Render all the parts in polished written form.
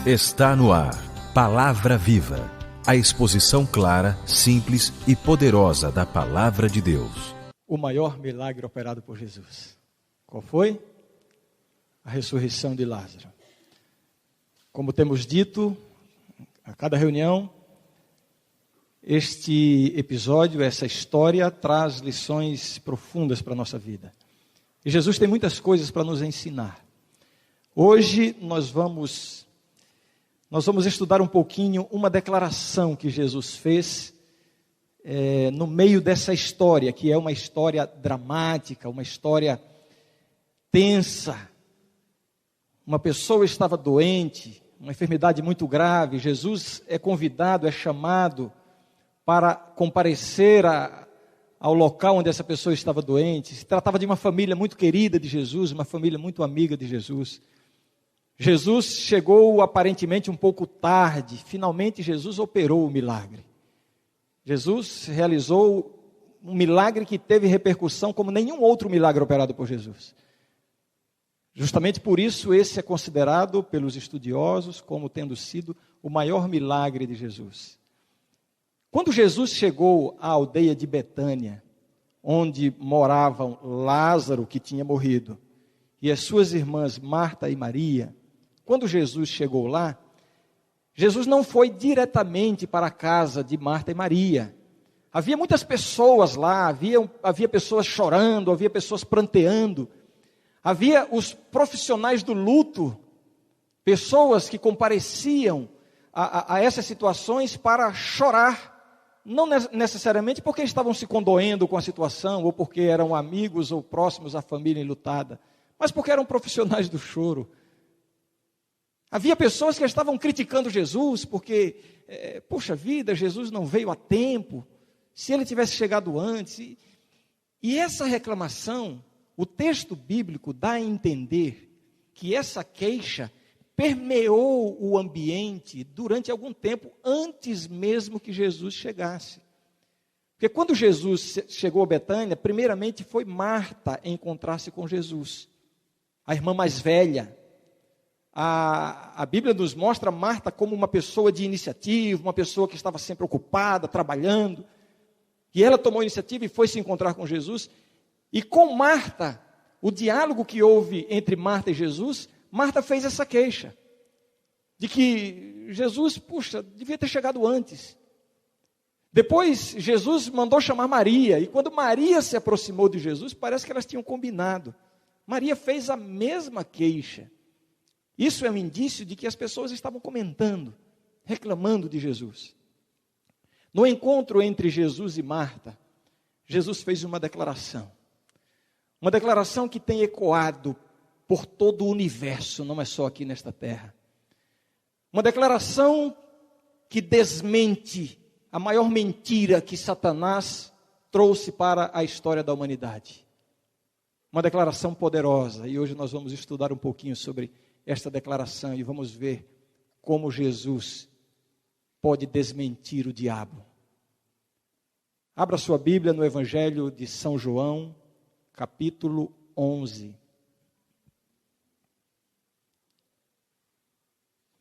Está no ar, Palavra Viva, a exposição clara, simples e poderosa da Palavra de Deus. O maior milagre operado por Jesus. Qual foi? A ressurreição de Lázaro. Como temos dito, a cada reunião, este episódio, essa história, traz lições profundas para a nossa vida. E Jesus tem muitas coisas para nos ensinar. Hoje nós vamos estudar um pouquinho uma declaração que Jesus fez no meio dessa história, que é uma história dramática, uma história tensa. Uma pessoa estava doente, uma enfermidade muito grave. Jesus é convidado, é chamado para comparecer ao local onde essa pessoa estava doente. Se tratava de uma família muito querida de Jesus, uma família muito amiga de Jesus. Jesus chegou aparentemente um pouco tarde. Finalmente Jesus operou o milagre. Jesus realizou um milagre que teve repercussão como nenhum outro milagre operado por Jesus. Justamente por isso esse é considerado pelos estudiosos como tendo sido o maior milagre de Jesus. Quando Jesus chegou à aldeia de Betânia, onde moravam Lázaro, que tinha morrido, e as suas irmãs Marta e Maria, quando Jesus chegou lá, Jesus não foi diretamente para a casa de Marta e Maria. Havia muitas pessoas lá, havia pessoas chorando, havia pessoas pranteando. Havia os profissionais do luto, pessoas que compareciam a essas situações para chorar. Não necessariamente porque estavam se condoendo com a situação, ou porque eram amigos ou próximos à família enlutada, mas porque eram profissionais do choro. Havia pessoas que estavam criticando Jesus, porque, poxa vida, Jesus não veio a tempo, se ele tivesse chegado antes. E essa reclamação, o texto bíblico dá a entender que essa queixa permeou o ambiente durante algum tempo, antes mesmo que Jesus chegasse. Porque quando Jesus chegou a Betânia, primeiramente foi Marta encontrar-se com Jesus, a irmã mais velha. A Bíblia nos mostra Marta como uma pessoa de iniciativa, uma pessoa que estava sempre ocupada, trabalhando. E ela tomou a iniciativa e foi se encontrar com Jesus. E com Marta, o diálogo que houve entre Marta e Jesus, Marta fez essa queixa, de que Jesus, devia ter chegado antes. Depois, Jesus mandou chamar Maria, e quando Maria se aproximou de Jesus, parece que elas tinham combinado. Maria fez a mesma queixa. Isso é um indício de que as pessoas estavam comentando, reclamando de Jesus. No encontro entre Jesus e Marta, Jesus fez uma declaração. Uma declaração que tem ecoado por todo o universo, não é só aqui nesta terra. Uma declaração que desmente a maior mentira que Satanás trouxe para a história da humanidade. Uma declaração poderosa, e hoje nós vamos estudar um pouquinho sobre esta declaração e vamos ver como Jesus pode desmentir o diabo. Abra sua Bíblia no Evangelho de São João, capítulo 11.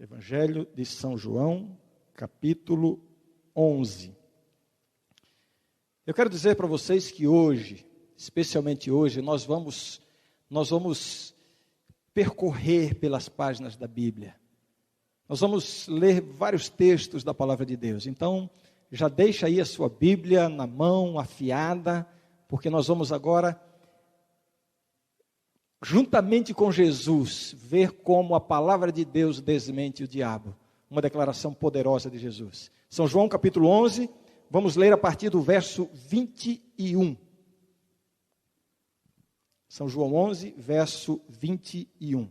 Evangelho de São João, capítulo 11. Eu quero dizer para vocês que hoje, especialmente hoje, nós vamos percorrer pelas páginas da Bíblia. Nós vamos ler vários textos da Palavra de Deus. Então, já deixa aí a sua Bíblia na mão, afiada, porque nós vamos agora, juntamente com Jesus, ver como a Palavra de Deus desmente o diabo. Uma declaração poderosa de Jesus. São João capítulo 11, vamos ler a partir do verso 21. São João 11, verso 21.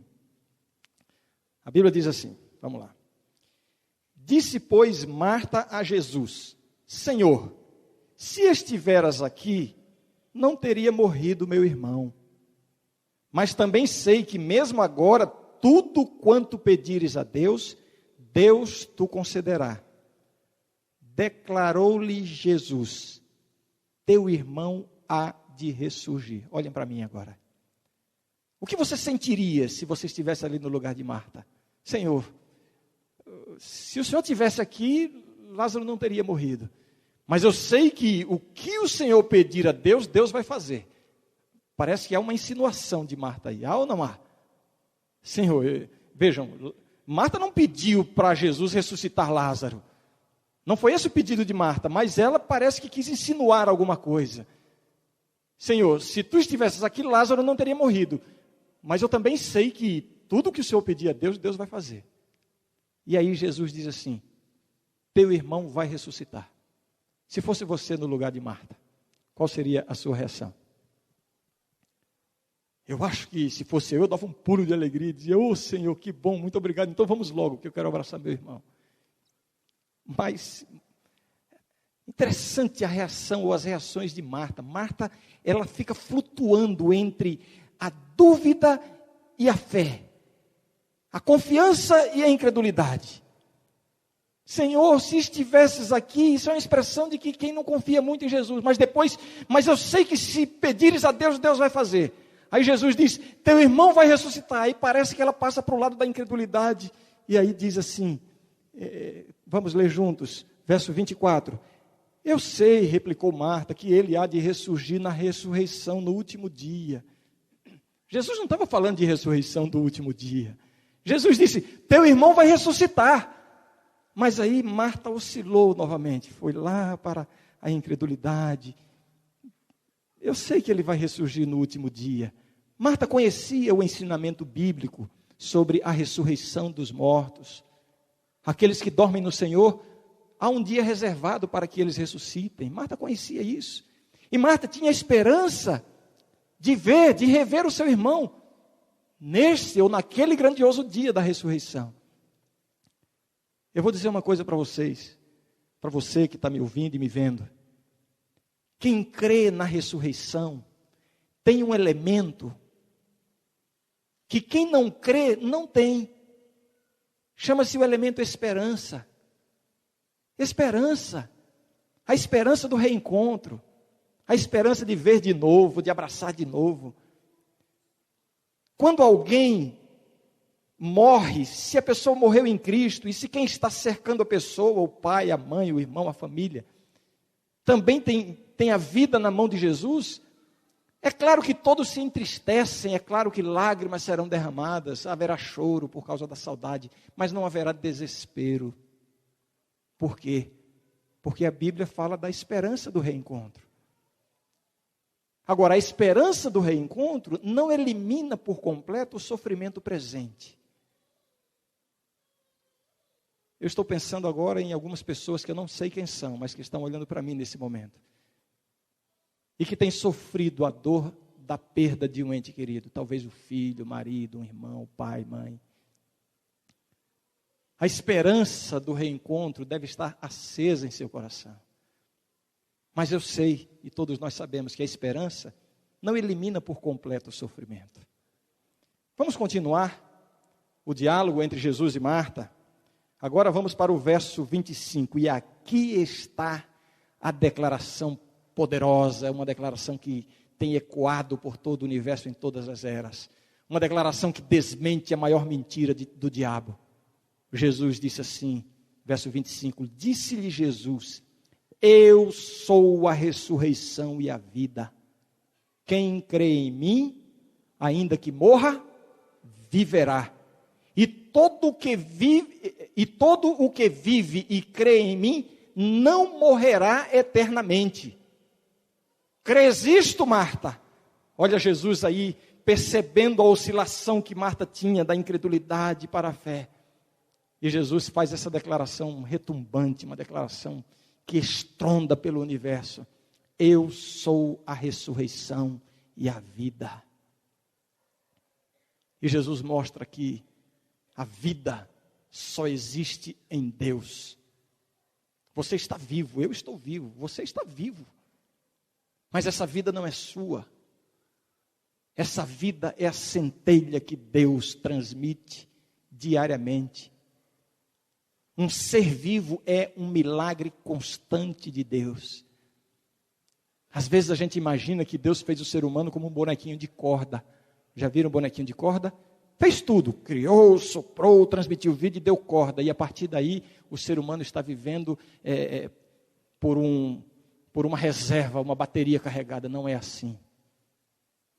A Bíblia diz assim, vamos lá. Disse, pois, Marta a Jesus: Senhor, se estiveras aqui, não teria morrido meu irmão. Mas também sei que mesmo agora, tudo quanto pedires a Deus, Deus tu concederá. Declarou-lhe Jesus: teu irmão há de ressurgir. Olhem para mim agora. O que você sentiria se você estivesse ali no lugar de Marta? Senhor, se o Senhor tivesse aqui, Lázaro não teria morrido. Mas eu sei que o que o Senhor pedir a Deus, Deus vai fazer. Parece que há uma insinuação de Marta aí. Há ou não há? Senhor, vejam, Marta não pediu para Jesus ressuscitar Lázaro. Não foi esse o pedido de Marta, mas ela parece que quis insinuar alguma coisa. Senhor, se tu estivesses aqui, Lázaro não teria morrido. Mas eu também sei que tudo que o Senhor pedir a Deus, Deus vai fazer. E aí Jesus diz assim: teu irmão vai ressuscitar. Se fosse você no lugar de Marta, qual seria a sua reação? Eu acho que se fosse eu dava um pulo de alegria e dizia: ô Senhor, que bom, muito obrigado, então vamos logo, que eu quero abraçar meu irmão. Mas, interessante a reação ou as reações de Marta. Marta, ela fica flutuando entre a dúvida e a fé, a confiança e a incredulidade. Senhor, se estivesses aqui, isso é uma expressão de que quem não confia muito em Jesus, mas eu sei que se pedires a Deus, Deus vai fazer. Aí Jesus diz: teu irmão vai ressuscitar. Aí parece que ela passa para o lado da incredulidade. E aí diz assim, vamos ler juntos, verso 24. Eu sei, replicou Marta, que ele há de ressurgir na ressurreição no último dia. Jesus não estava falando de ressurreição do último dia. Jesus disse: teu irmão vai ressuscitar. Mas aí Marta oscilou novamente, foi lá para a incredulidade. Eu sei que ele vai ressurgir no último dia. Marta conhecia o ensinamento bíblico sobre a ressurreição dos mortos. Aqueles que dormem no Senhor, há um dia reservado para que eles ressuscitem. Marta conhecia isso. E Marta tinha esperança de rever o seu irmão neste ou naquele grandioso dia da ressurreição. Eu vou dizer uma coisa para vocês, para você que está me ouvindo e me vendo. Quem crê na ressurreição tem um elemento que quem não crê não tem. Chama-se o elemento esperança. Esperança. A esperança do reencontro. A esperança de ver de novo, de abraçar de novo. Quando alguém morre, se a pessoa morreu em Cristo, e se quem está cercando a pessoa, o pai, a mãe, o irmão, a família, também tem a vida na mão de Jesus, é claro que todos se entristecem, é claro que lágrimas serão derramadas, haverá choro por causa da saudade, mas não haverá desespero. Por quê? Porque a Bíblia fala da esperança do reencontro. Agora, a esperança do reencontro não elimina por completo o sofrimento presente. Eu estou pensando agora em algumas pessoas que eu não sei quem são, mas que estão olhando para mim nesse momento. E que têm sofrido a dor da perda de um ente querido. Talvez o filho, o marido, um irmão, pai, mãe. A esperança do reencontro deve estar acesa em seu coração. Mas eu sei, e todos nós sabemos, que a esperança não elimina por completo o sofrimento. Vamos continuar o diálogo entre Jesus e Marta. Agora vamos para o verso 25. E aqui está a declaração poderosa, uma declaração que tem ecoado por todo o universo em todas as eras. Uma declaração que desmente a maior mentira do diabo. Jesus disse assim, verso 25. Disse-lhe Jesus: eu sou a ressurreição e a vida. Quem crê em mim, ainda que morra, viverá. E todo o que vive e crê em mim, não morrerá eternamente. Crês isto, Marta? Olha Jesus aí, percebendo a oscilação que Marta tinha da incredulidade para a fé. E Jesus faz essa declaração retumbante, uma declaração que estronda pelo universo. Eu sou a ressurreição e a vida. E Jesus mostra que a vida só existe em Deus. Você está vivo, eu estou vivo, você está vivo. Mas essa vida não é sua. Essa vida é a centelha que Deus transmite diariamente. Um ser vivo é um milagre constante de Deus. Às vezes a gente imagina que Deus fez o ser humano como um bonequinho de corda. Já viram um bonequinho de corda? fez tudo, criou, soprou, transmitiu vida e deu corda. E a partir daí, o ser humano está vivendo por uma reserva, uma bateria carregada. Não é assim.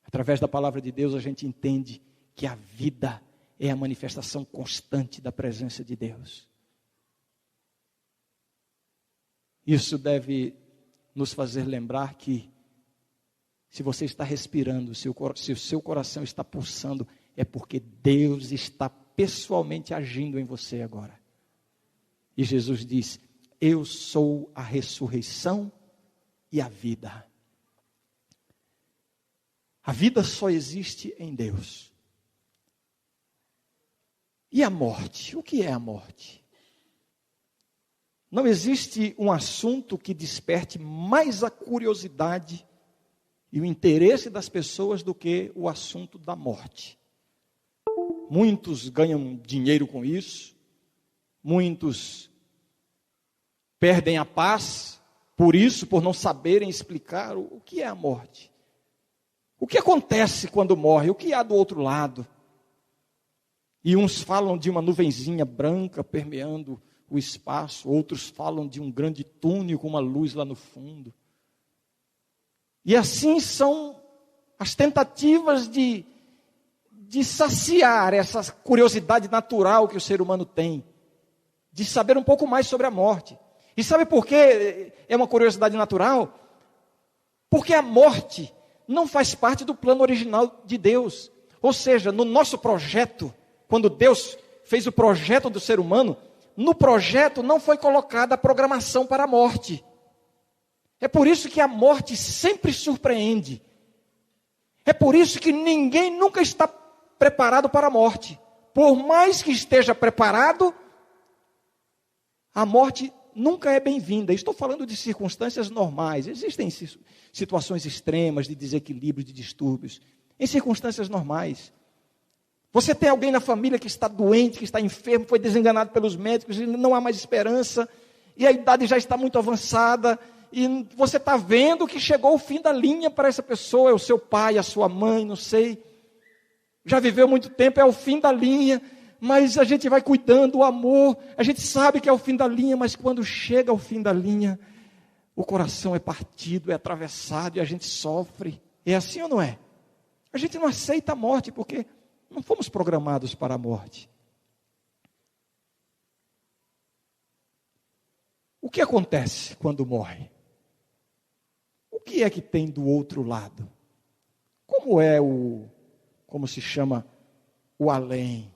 Através da palavra de Deus, a gente entende que a vida é a manifestação constante da presença de Deus. Isso deve nos fazer lembrar que, se você está respirando, se o seu coração está pulsando, é porque Deus está pessoalmente agindo em você agora. E Jesus diz: eu sou a ressurreição e a vida. A vida só existe em Deus. E a morte? O que é a morte? Não existe um assunto que desperte mais a curiosidade e o interesse das pessoas do que o assunto da morte. Muitos ganham dinheiro com isso, muitos perdem a paz por isso, por não saberem explicar o que é a morte. O que acontece quando morre? O que há do outro lado? E uns falam de uma nuvenzinha branca permeando o espaço, outros falam de um grande túnel com uma luz lá no fundo. E assim são as tentativas de saciar essa curiosidade natural que o ser humano tem, de saber um pouco mais sobre a morte. E sabe por que é uma curiosidade natural? Porque a morte não faz parte do plano original de Deus. Ou seja, no nosso projeto, quando Deus fez o projeto do ser humano, no projeto não foi colocada a programação para a morte. É por isso que a morte sempre surpreende. É por isso que ninguém nunca está preparado para a morte. Por mais que esteja preparado, a morte nunca é bem-vinda. Estou falando de circunstâncias normais. Existem situações extremas de desequilíbrio, de distúrbios. Em circunstâncias normais. Você tem alguém na família que está doente, que está enfermo, foi desenganado pelos médicos e não há mais esperança, e a idade já está muito avançada, e você está vendo que chegou o fim da linha para essa pessoa, é o seu pai, a sua mãe, não sei, já viveu muito tempo, é o fim da linha, mas a gente vai cuidando, o amor, a gente sabe que é o fim da linha, mas quando chega ao fim da linha, o coração é partido, é atravessado, e a gente sofre. É assim ou não é? A gente não aceita a morte, porque não fomos programados para a morte. O que acontece quando morre? O que é que tem do outro lado? Como se chama o além?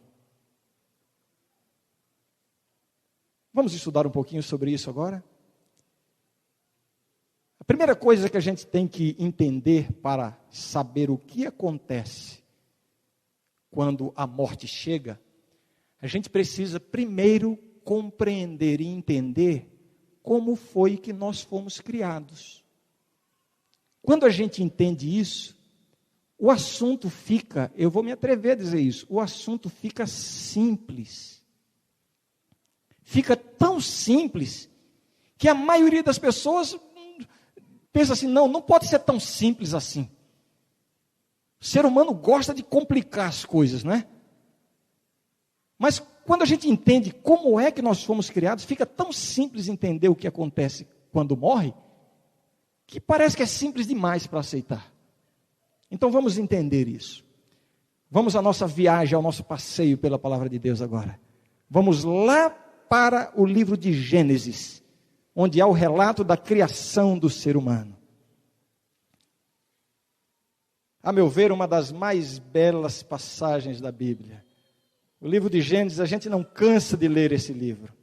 Vamos estudar um pouquinho sobre isso agora? A primeira coisa que a gente tem que entender para saber o que acontece quando a morte chega, a gente precisa primeiro compreender e entender como foi que nós fomos criados. Quando a gente entende isso, o assunto fica, eu vou me atrever a dizer isso, o assunto fica simples. Fica tão simples que a maioria das pessoas pensa assim, não pode ser tão simples assim. O ser humano gosta de complicar as coisas, né? Mas quando a gente entende como é que nós fomos criados, fica tão simples entender o que acontece quando morre, que parece que é simples demais para aceitar. Então vamos entender isso. Vamos à nossa viagem, ao nosso passeio pela palavra de Deus agora. Vamos lá para o livro de Gênesis, onde há o relato da criação do ser humano. A meu ver, uma das mais belas passagens da Bíblia. O livro de Gênesis, a gente não cansa de ler esse livro.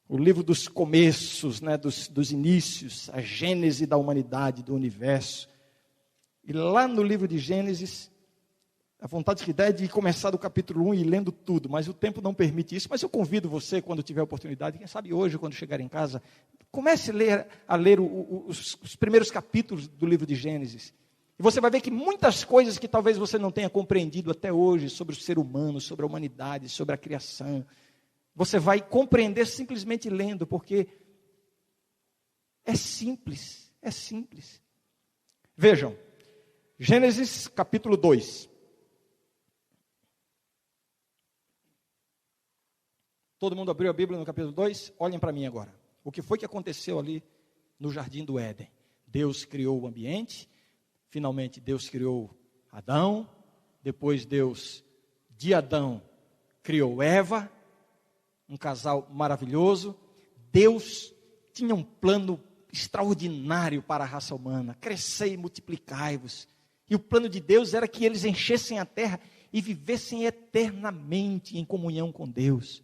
O livro dos começos, né, dos inícios, a gênese da humanidade, do universo. E lá no livro de Gênesis, a vontade que dá é de começar do capítulo 1 e ir lendo tudo, mas o tempo não permite isso. Mas eu convido você, quando tiver oportunidade, quem sabe hoje, quando chegar em casa, comece a ler os primeiros capítulos do livro de Gênesis. E você vai ver que muitas coisas que talvez você não tenha compreendido até hoje, sobre o ser humano, sobre a humanidade, sobre a criação, você vai compreender simplesmente lendo, porque é simples, é simples. Vejam, Gênesis capítulo 2. Todo mundo abriu a Bíblia no capítulo 2? Olhem para mim agora. O que foi que aconteceu ali no jardim do Éden? Deus criou o ambiente, finalmente Deus criou Adão, depois Deus, de Adão, criou Eva, um casal maravilhoso. Deus tinha um plano extraordinário para a raça humana, crescei e multiplicai-vos. E o plano de Deus era que eles enchessem a terra e vivessem eternamente em comunhão com Deus.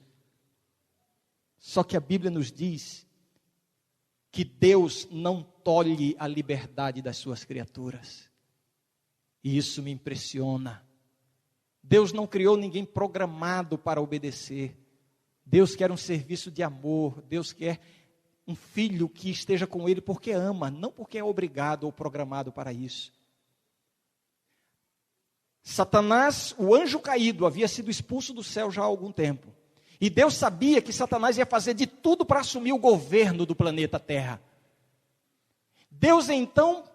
Só que a Bíblia nos diz que Deus não tolhe a liberdade das suas criaturas. E isso me impressiona. Deus não criou ninguém programado para obedecer. Deus quer um serviço de amor. Deus quer um filho que esteja com ele porque ama, não porque é obrigado ou programado para isso. Satanás, o anjo caído, havia sido expulso do céu já há algum tempo. E Deus sabia que Satanás ia fazer de tudo para assumir o governo do planeta Terra. Deus então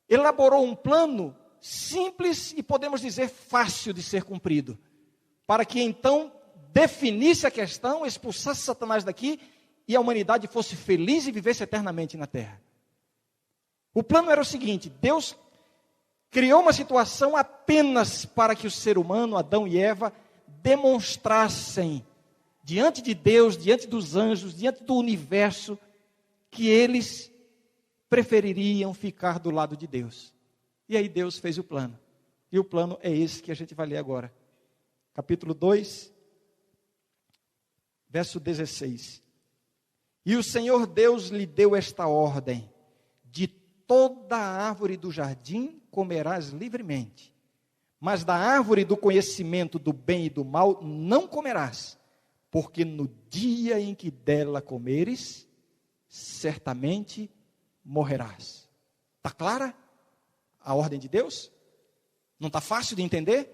elaborou um plano simples e podemos dizer fácil de ser cumprido, para que então definisse a questão, expulsasse Satanás daqui e a humanidade fosse feliz e vivesse eternamente na Terra. O plano era o seguinte: Deus criou uma situação apenas para que o ser humano, Adão e Eva, demonstrassem diante de Deus, diante dos anjos, diante do universo, que eles prefeririam ficar do lado de Deus. E aí Deus fez o plano. E o plano é esse que a gente vai ler agora. Capítulo 2, verso 16. E o Senhor Deus lhe deu esta ordem: de toda a árvore do jardim comerás livremente, mas da árvore do conhecimento do bem e do mal não comerás, porque no dia em que dela comeres, certamente morrerás. Está clara a ordem de Deus? Não está fácil de entender?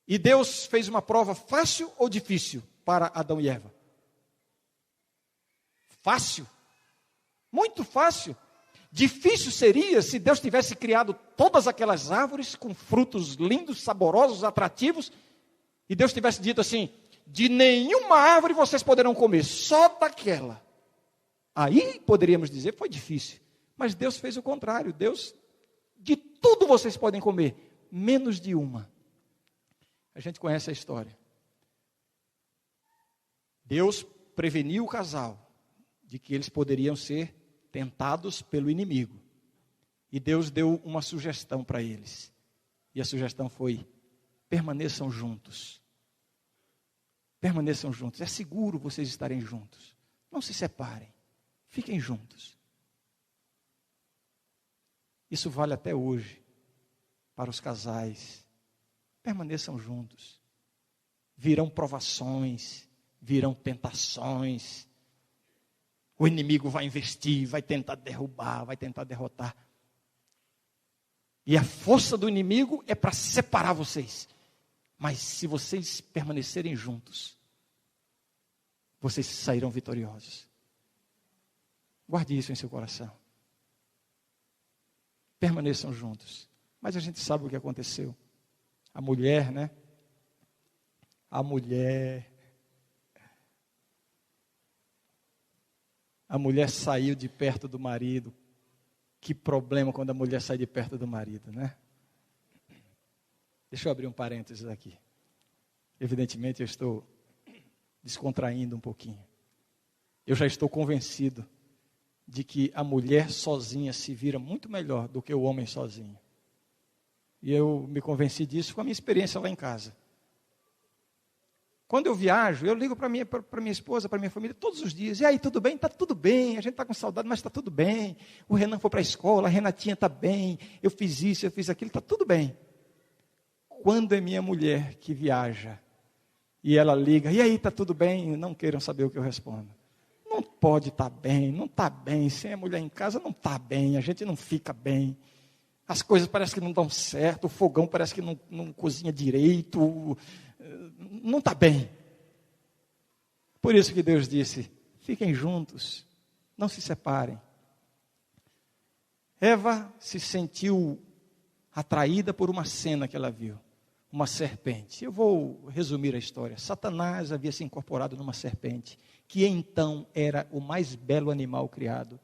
E Deus fez uma prova fácil ou difícil para Adão e Eva? Fácil. Muito fácil. Difícil seria se Deus tivesse criado todas aquelas árvores com frutos lindos, saborosos, atrativos, e Deus tivesse dito assim: de nenhuma árvore vocês poderão comer, só daquela. Aí poderíamos dizer, foi difícil. Mas Deus fez o contrário. Deus, de tudo vocês podem comer, menos de uma. A gente conhece a história. Deus preveniu o casal de que eles poderiam ser tentados pelo inimigo. E Deus deu uma sugestão para eles. E a sugestão foi: permaneçam juntos. Permaneçam juntos. É seguro vocês estarem juntos. Não se separem. Fiquem juntos. Isso vale até hoje para os casais. Permaneçam juntos. Virão provações, virão tentações. O inimigo vai investir, vai tentar derrubar, vai tentar derrotar. E a força do inimigo é para separar vocês. Mas se vocês permanecerem juntos, vocês sairão vitoriosos. Guarde isso em seu coração. Permaneçam juntos. Mas a gente sabe o que aconteceu. A mulher, né? A mulher saiu de perto do marido. Que problema quando a mulher sai de perto do marido, né? Deixa eu abrir um parênteses aqui. Evidentemente eu estou descontraindo um pouquinho. Eu já estou convencido de que a mulher sozinha se vira muito melhor do que o homem sozinho. E eu me convenci disso com a minha experiência lá em casa. Quando eu viajo, eu ligo para minha esposa, para minha família, todos os dias. E aí, tudo bem? Está tudo bem. A gente está com saudade, mas está tudo bem. O Renan foi para a escola, a Renatinha está bem. Eu fiz isso, eu fiz aquilo, está tudo bem. Quando é minha mulher que viaja, e ela liga, e aí, está tudo bem? Não queiram saber o que eu respondo. Não pode estar bem, não está bem. Sem a mulher em casa, não está bem. A gente não fica bem. As coisas parecem que não dão certo. O fogão parece que não cozinha direito. Não está bem. Por isso que Deus disse: fiquem juntos, não se separem. Eva se sentiu atraída por uma cena que ela viu. uma serpente. Eu vou resumir a história. Satanás havia se incorporado numa serpente, que então era o mais belo animal criado.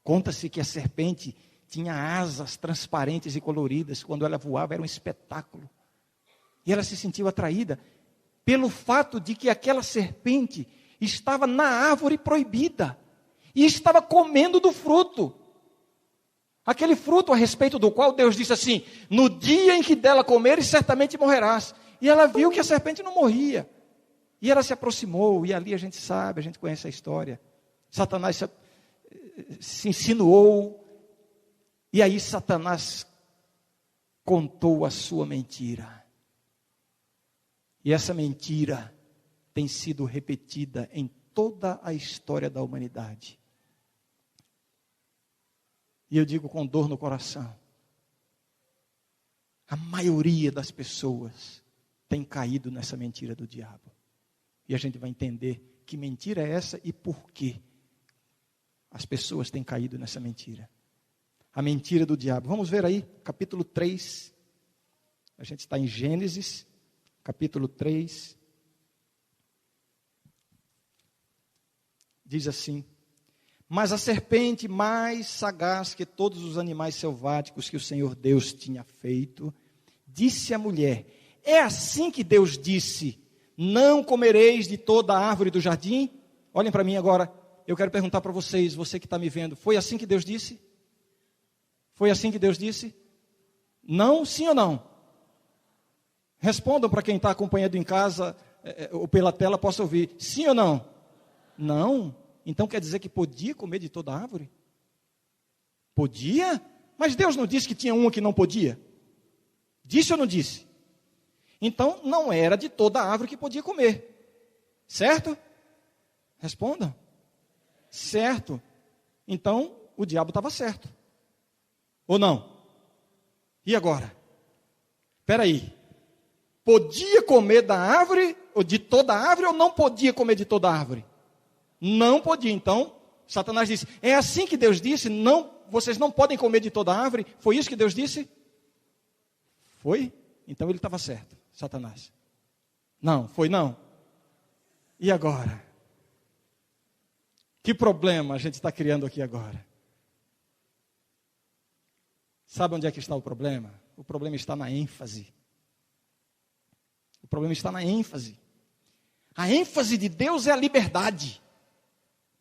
Conta-se que a serpente tinha asas transparentes e coloridas. Quando ela voava, era um espetáculo. E ela se sentiu atraída pelo fato de que aquela serpente estava na árvore proibida e estava comendo do fruto. Aquele fruto a respeito do qual Deus disse assim: no dia em que dela comeres, certamente morrerás. E ela viu que a serpente não morria. E ela se aproximou, e ali a gente sabe, a gente conhece a história. Satanás se insinuou, e aí Satanás contou a sua mentira. E essa mentira tem sido repetida em toda a história da humanidade. E eu digo com dor no coração, a maioria das pessoas tem caído nessa mentira do diabo. E a gente vai entender que mentira é essa e por que as pessoas têm caído nessa mentira. A mentira do diabo. Vamos ver aí, capítulo 3. A gente está em Gênesis, capítulo 3. Diz assim: mas a serpente, mais sagaz que todos os animais selváticos que o Senhor Deus tinha feito, disse à mulher: é assim que Deus disse, não comereis de toda a árvore do jardim? Olhem para mim agora, eu quero perguntar para vocês, você que está me vendo, foi assim que Deus disse? Foi assim que Deus disse? Não, sim ou não? Respondam para quem está acompanhando em casa ou pela tela, possa ouvir, sim ou não? Não. Então quer dizer que podia comer de toda a árvore? Podia? Mas Deus não disse que tinha uma que não podia? Disse ou não disse? Então não era de toda a árvore que podia comer. Certo? Respondam. Certo. Então o diabo estava certo. Ou não? E agora? Espera aí. Podia comer da árvore, ou de toda a árvore, ou não podia comer de toda a árvore? Não podia. Então, Satanás disse: é assim que Deus disse, não, vocês não podem comer de toda a árvore. Foi isso que Deus disse? Foi? Então ele estava certo, Satanás. Não, foi não. E agora? Que problema a gente está criando aqui agora? Sabe onde é que está o problema? O problema está na ênfase. O problema está na ênfase. A ênfase de Deus é a liberdade.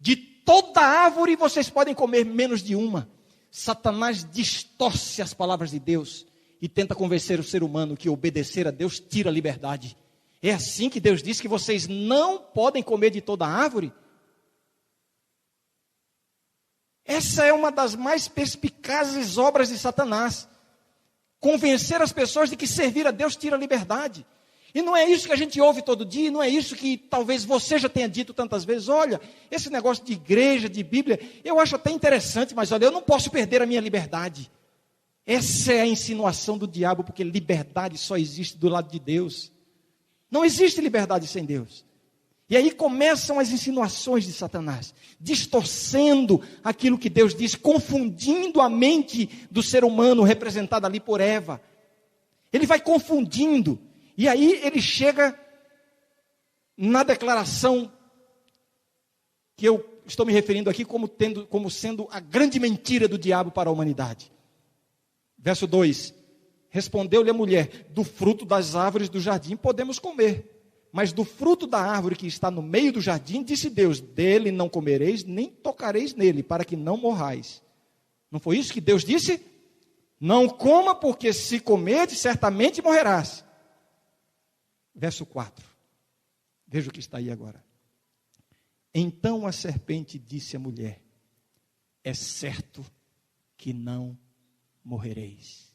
De toda árvore vocês podem comer menos de uma. Satanás distorce as palavras de Deus e tenta convencer o ser humano que obedecer a Deus tira a liberdade. É assim que Deus diz que vocês não podem comer de toda árvore? Essa é uma das mais perspicazes obras de Satanás. Convencer as pessoas de que servir a Deus tira a liberdade. E não é isso que a gente ouve todo dia, não é isso que talvez você já tenha dito tantas vezes. Olha, esse negócio de igreja, de Bíblia, eu acho até interessante, mas olha, eu não posso perder a minha liberdade. Essa é a insinuação do diabo, porque liberdade só existe do lado de Deus. Não existe liberdade sem Deus. E aí começam as insinuações de Satanás, distorcendo aquilo que Deus diz, confundindo a mente do ser humano, representada ali por Eva. Ele vai confundindo. E aí ele chega na declaração que eu estou me referindo aqui como sendo a grande mentira do diabo para a humanidade. Verso 2: respondeu-lhe a mulher: do fruto das árvores do jardim podemos comer, mas do fruto da árvore que está no meio do jardim, disse Deus: dele não comereis, nem tocareis nele, para que não morrais. Não foi isso que Deus disse? Não coma, porque se comerdes, certamente morrerás. Verso 4, veja o que está aí agora. Então a serpente disse à mulher: é certo que não morrereis.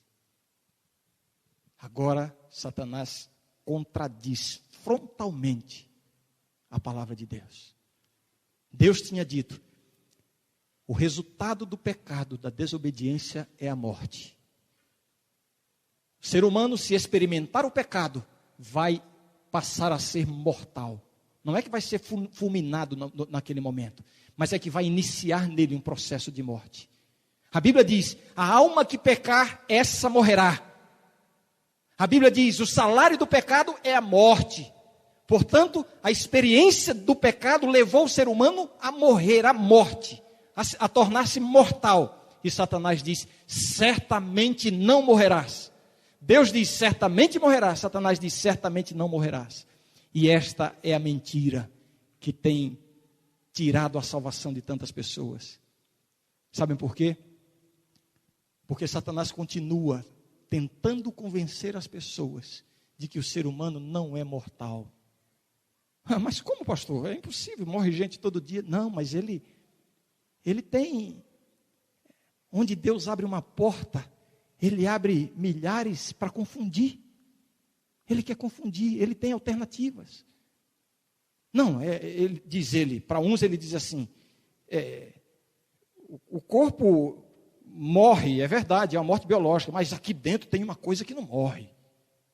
Agora Satanás contradiz frontalmente a palavra de Deus. Deus tinha dito: o resultado do pecado, da desobediência, é a morte. O ser humano, se experimentar o pecado, vai passar a ser mortal. Não é que vai ser fulminado naquele momento, mas é que vai iniciar nele um processo de morte. A Bíblia diz: a alma que pecar, essa morrerá. A Bíblia diz: o salário do pecado é a morte. Portanto, a experiência do pecado levou o ser humano a morrer, à morte, a tornar-se mortal. E Satanás diz: certamente não morrerás. Deus diz: certamente morrerás. Satanás diz: certamente não morrerás. E esta é a mentira que tem tirado a salvação de tantas pessoas. Sabem por quê? Porque Satanás continua tentando convencer as pessoas de que o ser humano não é mortal. Mas como, pastor? É impossível, morre gente todo dia. Não, mas ele tem, onde Deus abre uma porta, ele abre milhares para confundir. Ele quer confundir, ele tem alternativas. Não, para uns ele diz assim, o corpo morre, é verdade, é uma morte biológica, mas aqui dentro tem uma coisa que não morre.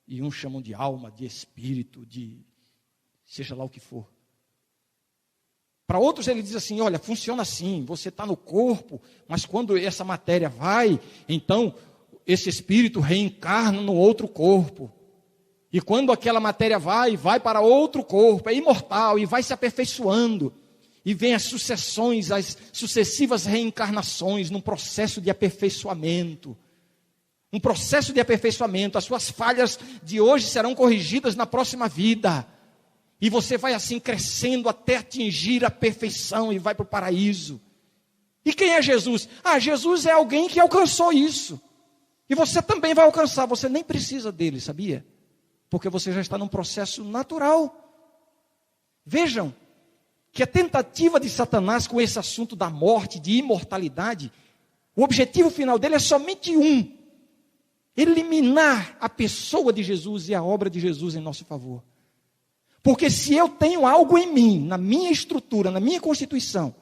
E uns chamam de alma, de espírito, de seja lá o que for. Para outros ele diz assim, olha, funciona assim, você está no corpo, mas quando essa matéria vai, então esse espírito reencarna no outro corpo. E quando aquela matéria vai para outro corpo, é imortal e vai se aperfeiçoando. E vem as sucessões, as sucessivas reencarnações num processo de aperfeiçoamento. Um processo de aperfeiçoamento. As suas falhas de hoje serão corrigidas na próxima vida. E você vai assim crescendo até atingir a perfeição e vai para o paraíso. E quem é Jesus? Jesus é alguém que alcançou isso. E você também vai alcançar. Você nem precisa dele, sabia? Porque você já está num processo natural. Vejam que a tentativa de Satanás com esse assunto da morte, de imortalidade, o objetivo final dele é somente um: eliminar a pessoa de Jesus e a obra de Jesus em nosso favor. Porque se eu tenho algo em mim, na minha estrutura, na minha constituição,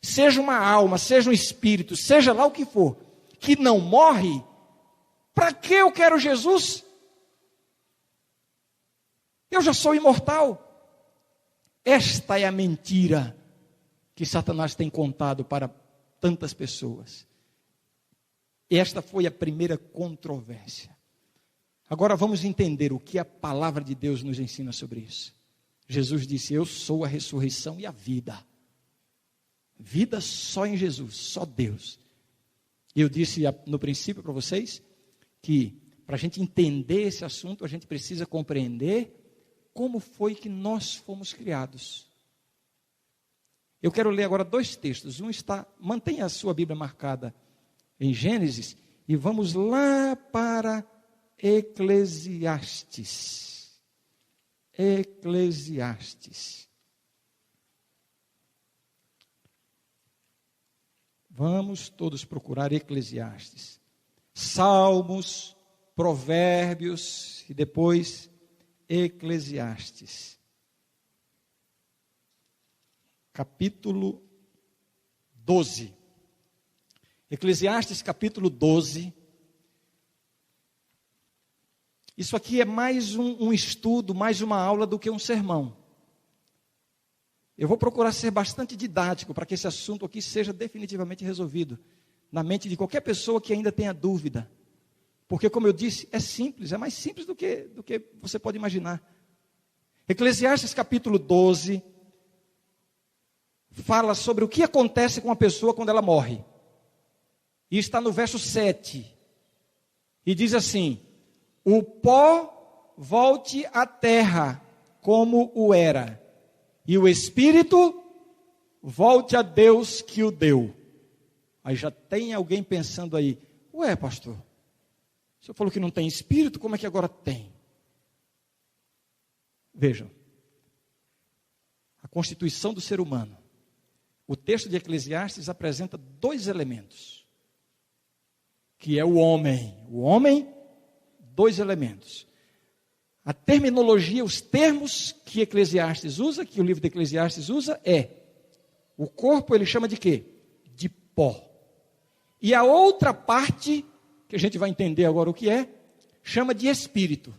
seja uma alma, seja um espírito, seja lá o que for, que não morre, para que eu quero Jesus? Eu já sou imortal. Esta é a mentira que Satanás tem contado para tantas pessoas. Esta foi a primeira controvérsia. Agora vamos entender o que a palavra de Deus nos ensina sobre isso. Jesus disse: eu sou a ressurreição e a vida. Vida só em Jesus, só Deus. Eu disse no princípio para vocês que para a gente entender esse assunto, a gente precisa compreender como foi que nós fomos criados. Eu quero ler agora 2 textos. Mantenha a sua Bíblia marcada em Gênesis e vamos lá para Eclesiastes. Eclesiastes. Vamos todos procurar Eclesiastes. Salmos, Provérbios e depois Eclesiastes, capítulo 12. Eclesiastes, capítulo 12. Isso aqui é mais um estudo, mais uma aula do que um sermão. Eu vou procurar ser bastante didático para que esse assunto aqui seja definitivamente resolvido na mente de qualquer pessoa que ainda tenha dúvida. Porque, como eu disse, é simples, é mais simples do que você pode imaginar. Eclesiastes capítulo 12 fala sobre o que acontece com a pessoa quando ela morre. E está no verso 7. E diz assim: o pó volte à terra como o era, e o espírito volte a Deus que o deu. Aí já tem alguém pensando aí: ué, pastor, o senhor falou que não tem espírito, como é que agora tem? Vejam, a constituição do ser humano. O texto de Eclesiastes apresenta 2 elementos, que é o homem. O homem, 2 elementos. A terminologia, os termos que Eclesiastes usa, que o livro de Eclesiastes usa, o corpo ele chama de quê? De pó. E a outra parte, que a gente vai entender agora o que chama de espírito.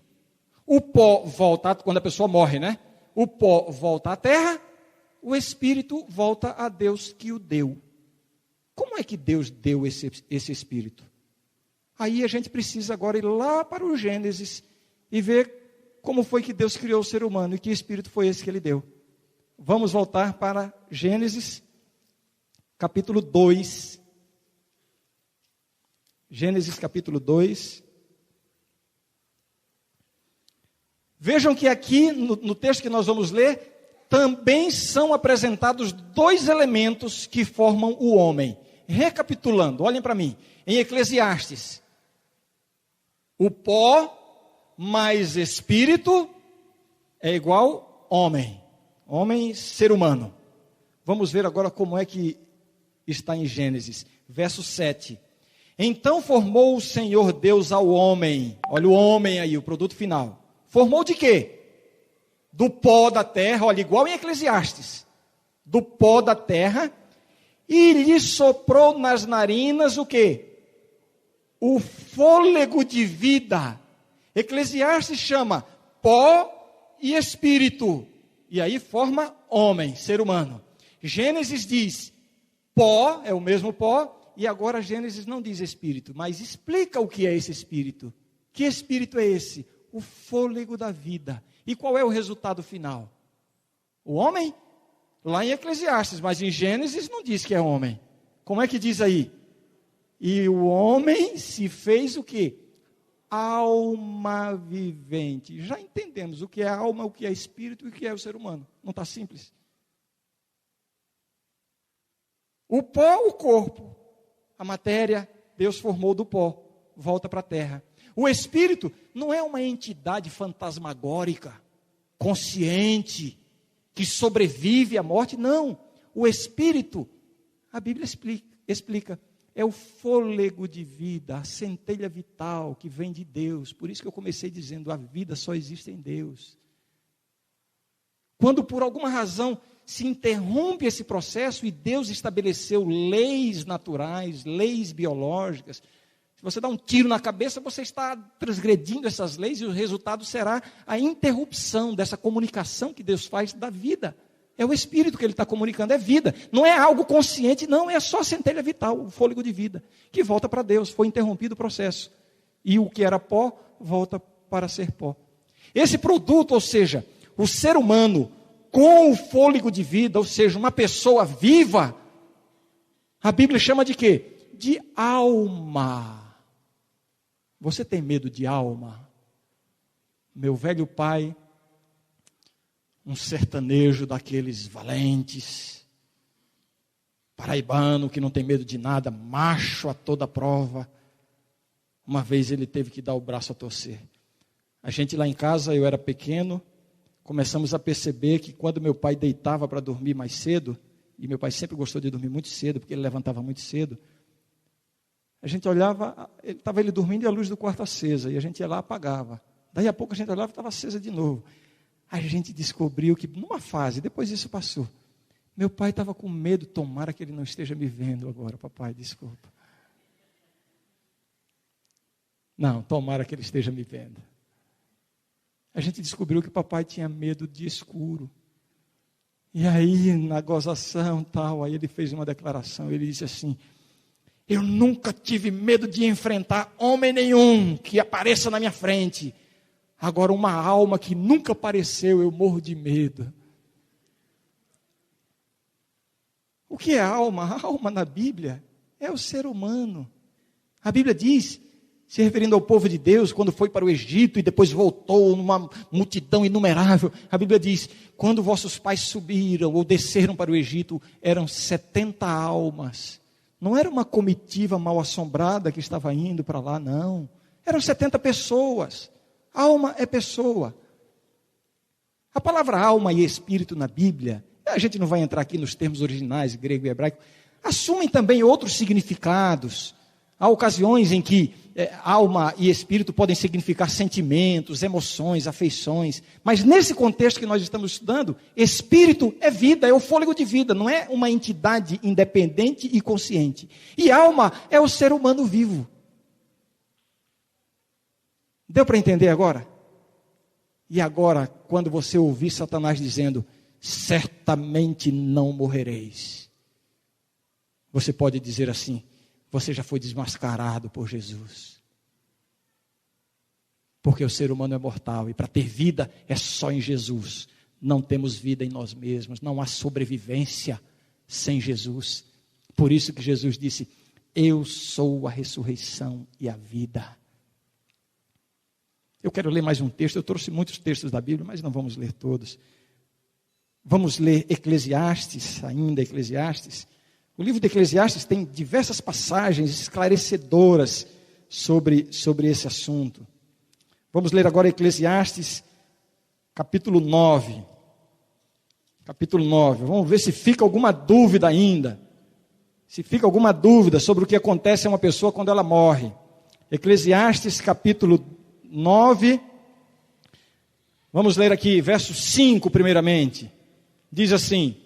O pó volta, quando a pessoa morre, né? O pó volta à terra, o espírito volta a Deus que o deu. Como é que Deus deu esse espírito? Aí a gente precisa agora ir lá para o Gênesis e ver como foi que Deus criou o ser humano e que espírito foi esse que ele deu. Vamos voltar para Gênesis, capítulo 2. Gênesis, capítulo 2. Vejam que aqui, no texto que nós vamos ler, também são apresentados dois elementos que formam o homem. Recapitulando, olhem para mim. Em Eclesiastes, o pó mais espírito é igual homem. Homem, ser humano. Vamos ver agora como é que está em Gênesis. Verso 7. Então formou o Senhor Deus ao homem. Olha o homem aí, o produto final. Formou de quê? Do pó da terra, olha, igual em Eclesiastes. Do pó da terra. E lhe soprou nas narinas o quê? O fôlego de vida. Eclesiastes chama pó e espírito. E aí forma homem, ser humano. Gênesis diz pó, é o mesmo pó. E agora Gênesis não diz espírito, mas explica o que é esse espírito. Que espírito é esse? O fôlego da vida. E qual é o resultado final? O homem? Lá em Eclesiastes, mas em Gênesis não diz que é homem. Como é que diz aí? E o homem se fez o quê? Alma vivente. Já entendemos o que é alma, o que é espírito e o que é o ser humano. Não está simples? O pó, o corpo. A matéria, Deus formou do pó. Volta para a terra. O espírito não é uma entidade fantasmagórica, consciente, que sobrevive à morte. Não. O espírito, a Bíblia explica, é o fôlego de vida, a centelha vital que vem de Deus. Por isso que eu comecei dizendo, a vida só existe em Deus. Quando por alguma razão se interrompe esse processo e Deus estabeleceu leis naturais, leis biológicas, se você dá um tiro na cabeça, você está transgredindo essas leis e o resultado será a interrupção dessa comunicação que Deus faz da vida. É o Espírito que Ele está comunicando, é vida. Não é algo consciente, não, é só a centelha vital, o fôlego de vida, que volta para Deus. Foi interrompido o processo. E o que era pó, volta para ser pó. Esse produto, ou seja, o ser humano com o fôlego de vida, ou seja, uma pessoa viva, a Bíblia chama de quê? De alma. Você tem medo de alma? Meu velho pai, um sertanejo daqueles valentes, paraibano que não tem medo de nada, macho a toda prova. Uma vez ele teve que dar o braço a torcer. A gente lá em casa, eu era pequeno, começamos a perceber que quando meu pai deitava para dormir mais cedo, e meu pai sempre gostou de dormir muito cedo, porque ele levantava muito cedo, a gente olhava, estava ele dormindo e a luz do quarto acesa, e a gente ia lá e apagava. Daí a pouco a gente olhava e estava acesa de novo. A gente descobriu que numa fase, depois isso passou, meu pai estava com medo, tomara que ele não esteja me vendo agora, papai, desculpa. Não, tomara que ele esteja me vendo. A gente descobriu que o papai tinha medo de escuro. E aí, na gozação tal, aí ele fez uma declaração, ele disse assim: eu nunca tive medo de enfrentar homem nenhum que apareça na minha frente. Agora, uma alma que nunca apareceu, eu morro de medo. O que é alma? A alma na Bíblia é o ser humano. A Bíblia diz, se referindo ao povo de Deus, quando foi para o Egito e depois voltou numa multidão inumerável, a Bíblia diz, quando vossos pais subiram ou desceram para o Egito, eram 70 almas. Não era uma comitiva mal assombrada que estava indo para lá, não. Eram 70 pessoas. Alma é pessoa. A palavra alma e espírito na Bíblia, a gente não vai entrar aqui nos termos originais, grego e hebraico, assumem também outros significados. Há ocasiões em que alma e espírito podem significar sentimentos, emoções, afeições. Mas nesse contexto que nós estamos estudando, espírito é vida, é o fôlego de vida, não é uma entidade independente e consciente. E alma é o ser humano vivo. Deu para entender agora? E agora, quando você ouvir Satanás dizendo, certamente não morrereis, você pode dizer assim, você já foi desmascarado por Jesus. Porque o ser humano é mortal e para ter vida é só em Jesus. Não temos vida em nós mesmos, não há sobrevivência sem Jesus. Por isso que Jesus disse: eu sou a ressurreição e a vida. Eu quero ler mais um texto, eu trouxe muitos textos da Bíblia, mas não vamos ler todos. Vamos ler Eclesiastes, ainda Eclesiastes. O livro de Eclesiastes tem diversas passagens esclarecedoras sobre esse assunto. Vamos ler agora Eclesiastes, capítulo 9. Capítulo 9. Vamos ver se fica alguma dúvida ainda. Se fica alguma dúvida sobre o que acontece a uma pessoa quando ela morre. Eclesiastes, capítulo 9. Vamos ler aqui, verso 5 primeiramente. Diz assim: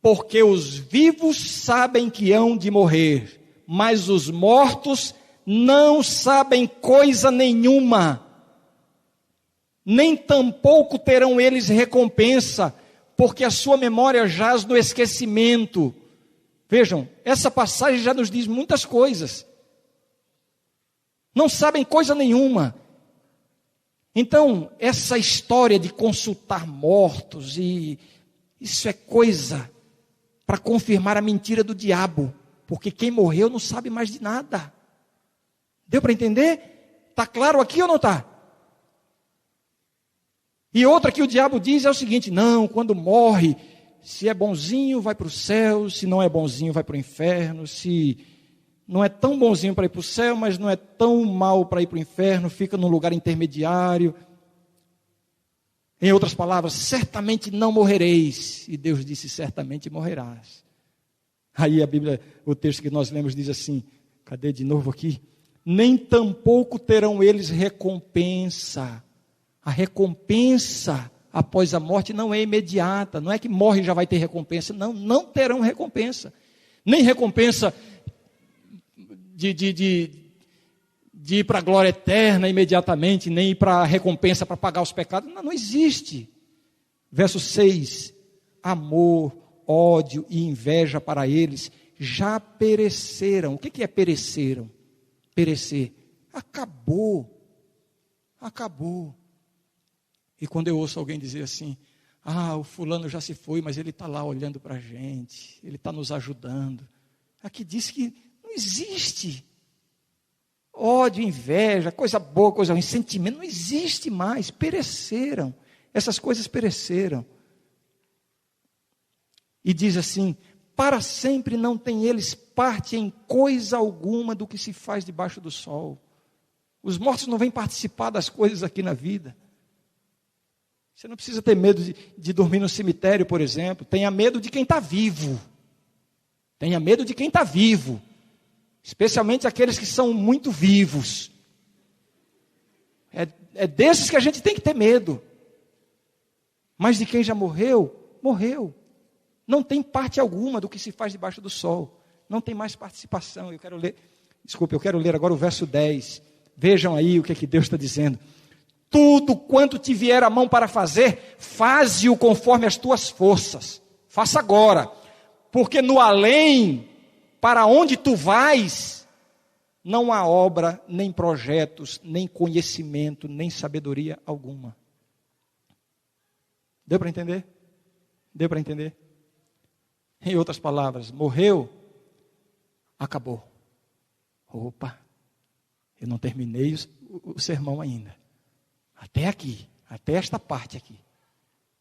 porque os vivos sabem que hão de morrer, mas os mortos não sabem coisa nenhuma, nem tampouco terão eles recompensa, porque a sua memória jaz no esquecimento. Vejam, essa passagem já nos diz muitas coisas. Não sabem coisa nenhuma. Então, essa história de consultar mortos, isso é coisa para confirmar a mentira do diabo, porque quem morreu não sabe mais de nada. Deu para entender? Está claro aqui ou não está? E outra que o diabo diz é o seguinte: não, quando morre, se é bonzinho vai para o céu, se não é bonzinho vai para o inferno, se não é tão bonzinho para ir para o céu, mas não é tão mal para ir para o inferno, fica num lugar intermediário. Em outras palavras, certamente não morrereis. E Deus disse: certamente morrerás. Aí a Bíblia, o texto que nós lemos diz assim, cadê de novo aqui? Nem tampouco terão eles recompensa. A recompensa após a morte não é imediata, não é que morre e já vai ter recompensa, não, não terão recompensa. Nem recompensa de ir para a glória eterna imediatamente, nem ir para a recompensa para pagar os pecados, não existe. Verso 6, amor, ódio e inveja para eles já pereceram. O que é pereceram? Perecer, acabou. E quando eu ouço alguém dizer assim: o fulano já se foi, mas ele está lá olhando para a gente, ele está nos ajudando. Aqui diz que não existe ódio, inveja, coisa boa, coisa ruim, sentimento, não existe mais, pereceram, essas coisas pereceram. E diz assim: para sempre não tem eles parte em coisa alguma do que se faz debaixo do sol. Os mortos não vêm participar das coisas aqui na vida. Você não precisa ter medo de dormir no cemitério, por exemplo. Tenha medo de quem está vivo. Tenha medo de quem está vivo. Especialmente aqueles que são muito vivos. É desses que a gente tem que ter medo. Mas de quem já morreu, morreu. Não tem parte alguma do que se faz debaixo do sol. Não tem mais participação. Eu quero ler agora o verso 10. Vejam aí o que é que Deus está dizendo. Tudo quanto te vier a mão para fazer, faze-o conforme as tuas forças. Faça agora. Porque no além, para onde tu vais, não há obra, nem projetos, nem conhecimento, nem sabedoria alguma. Deu para entender? Deu para entender? Em outras palavras, morreu, acabou. Opa, eu não terminei o sermão ainda. Até aqui, até esta parte aqui.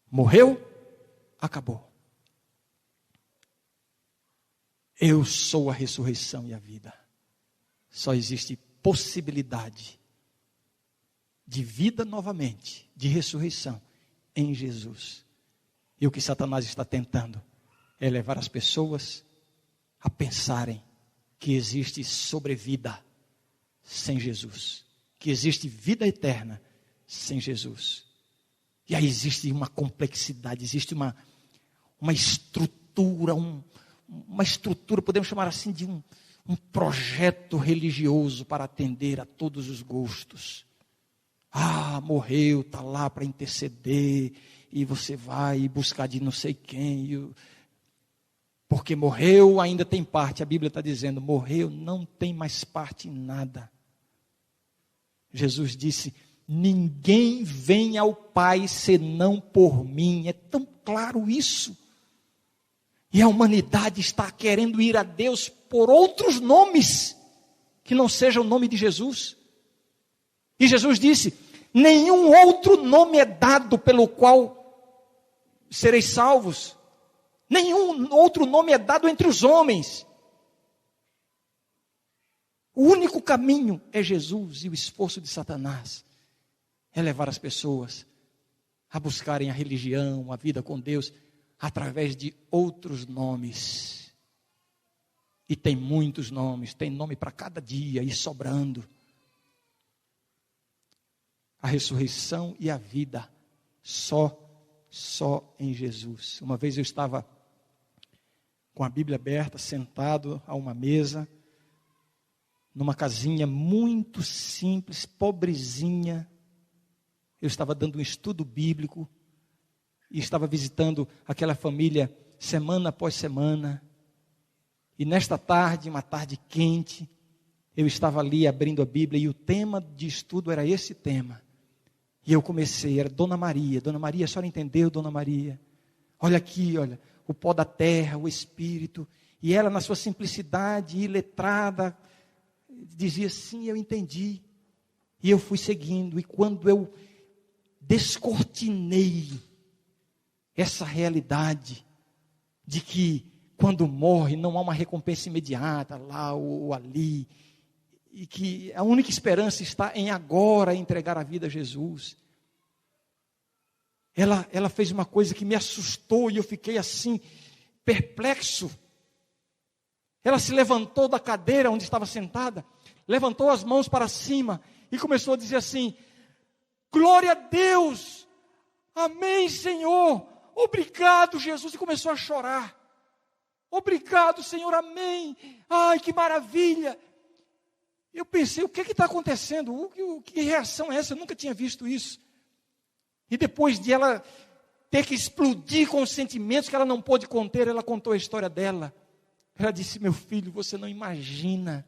Morreu, acabou. Eu sou a ressurreição e a vida. Só existe possibilidade de vida novamente, de ressurreição em Jesus. E o que Satanás está tentando é levar as pessoas a pensarem que existe sobrevida sem Jesus, que existe vida eterna sem Jesus. E aí existe uma complexidade, existe uma estrutura, uma estrutura, podemos chamar assim, de um projeto religioso para atender a todos os gostos. Morreu, está lá para interceder, e você vai buscar de não sei quem, porque morreu ainda tem parte. A Bíblia está dizendo, morreu, não tem mais parte em nada. Jesus disse, ninguém vem ao Pai senão por mim. É tão claro isso. E a humanidade está querendo ir a Deus por outros nomes, que não seja o nome de Jesus. E Jesus disse: nenhum outro nome é dado pelo qual sereis salvos. Nenhum outro nome é dado entre os homens. O único caminho é Jesus, e o esforço de Satanás é levar as pessoas a buscarem a religião, a vida com Deus, através de outros nomes. E tem muitos nomes, tem nome para cada dia e sobrando. A ressurreição e a vida só em Jesus. Uma vez eu estava com a Bíblia aberta, sentado a uma mesa, numa casinha muito simples, pobrezinha. Eu estava dando um estudo bíblico e estava visitando aquela família semana após semana. E nesta tarde, uma tarde quente, eu estava ali abrindo a Bíblia e o tema de estudo era esse tema. E eu comecei, era Dona Maria, a senhora entendeu, Dona Maria? Olha aqui, olha, o pó da terra, o Espírito. E ela, na sua simplicidade, iletrada, dizia: sim, eu entendi. E eu fui seguindo, e quando eu descortinei essa realidade de que quando morre não há uma recompensa imediata lá ou ali, e que a única esperança está em agora entregar a vida a Jesus. Ela fez uma coisa que me assustou e eu fiquei assim, perplexo. Ela se levantou da cadeira onde estava sentada, levantou as mãos para cima e começou a dizer assim: glória a Deus, amém, Senhor, obrigado, Jesus, e começou a chorar. Obrigado, Senhor, amém, ai, que maravilha. Eu pensei, o que está acontecendo? Que reação é essa? Eu nunca tinha visto isso. E depois de ela ter que explodir com os sentimentos que ela não pôde conter, ela contou a história dela. Ela disse: meu filho, você não imagina.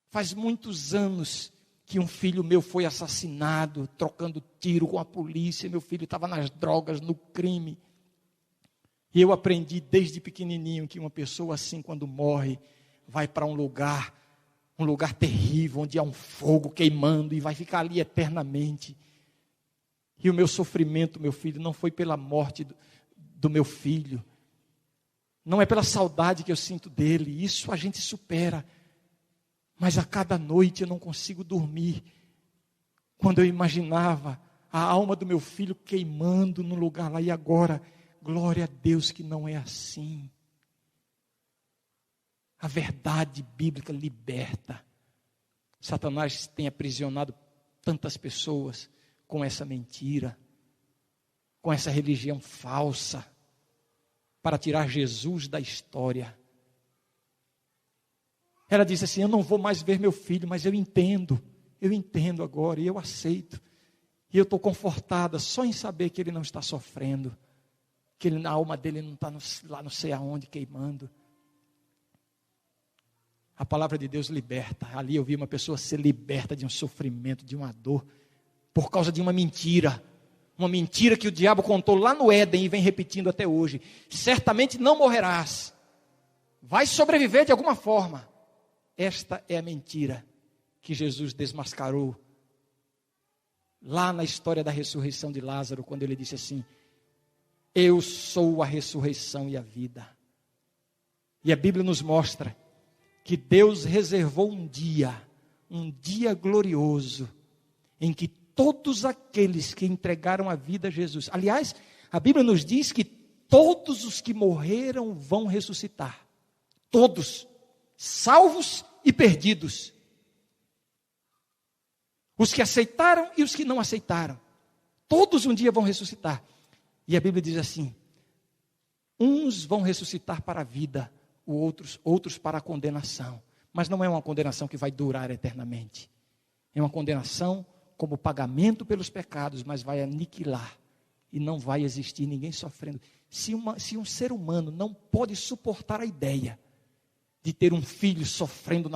Faz muitos anos que um filho meu foi assassinado, trocando tiro com a polícia. Meu filho estava nas drogas, no crime. E eu aprendi desde pequenininho que uma pessoa assim, quando morre, vai para um lugar terrível, onde há um fogo queimando e vai ficar ali eternamente. E o meu sofrimento, meu filho, não foi pela morte do meu filho, não é pela saudade que eu sinto dele, isso a gente supera. Mas a cada noite eu não consigo dormir, quando eu imaginava a alma do meu filho queimando no lugar lá, e agora, glória a Deus que não é assim. A verdade bíblica liberta. Satanás tem aprisionado tantas pessoas com essa mentira, com essa religião falsa, para tirar Jesus da história. Ela disse assim: eu não vou mais ver meu filho, mas eu entendo agora, e eu aceito. E eu estou confortada só em saber que ele não está sofrendo, que a alma dele não está lá não sei aonde queimando. A palavra de Deus liberta. Ali eu vi uma pessoa ser liberta de um sofrimento, de uma dor, por causa de uma mentira. Uma mentira que o diabo contou lá no Éden e vem repetindo até hoje. Certamente não morrerás. Vai sobreviver de alguma forma. Esta é a mentira que Jesus desmascarou lá na história da ressurreição de Lázaro, quando ele disse assim: eu sou a ressurreição e a vida. E a Bíblia nos mostra que Deus reservou um dia glorioso, em que todos aqueles que entregaram a vida a Jesus, aliás, a Bíblia nos diz que todos os que morreram vão ressuscitar, todos, salvos e perdidos, os que aceitaram e os que não aceitaram, todos um dia vão ressuscitar. E a Bíblia diz assim: uns vão ressuscitar para a vida, outros para a condenação. Mas não é uma condenação que vai durar eternamente. É uma condenação como pagamento pelos pecados, mas vai aniquilar. E não vai existir ninguém sofrendo. Se um ser humano não pode suportar a ideia de ter um filho sofrendo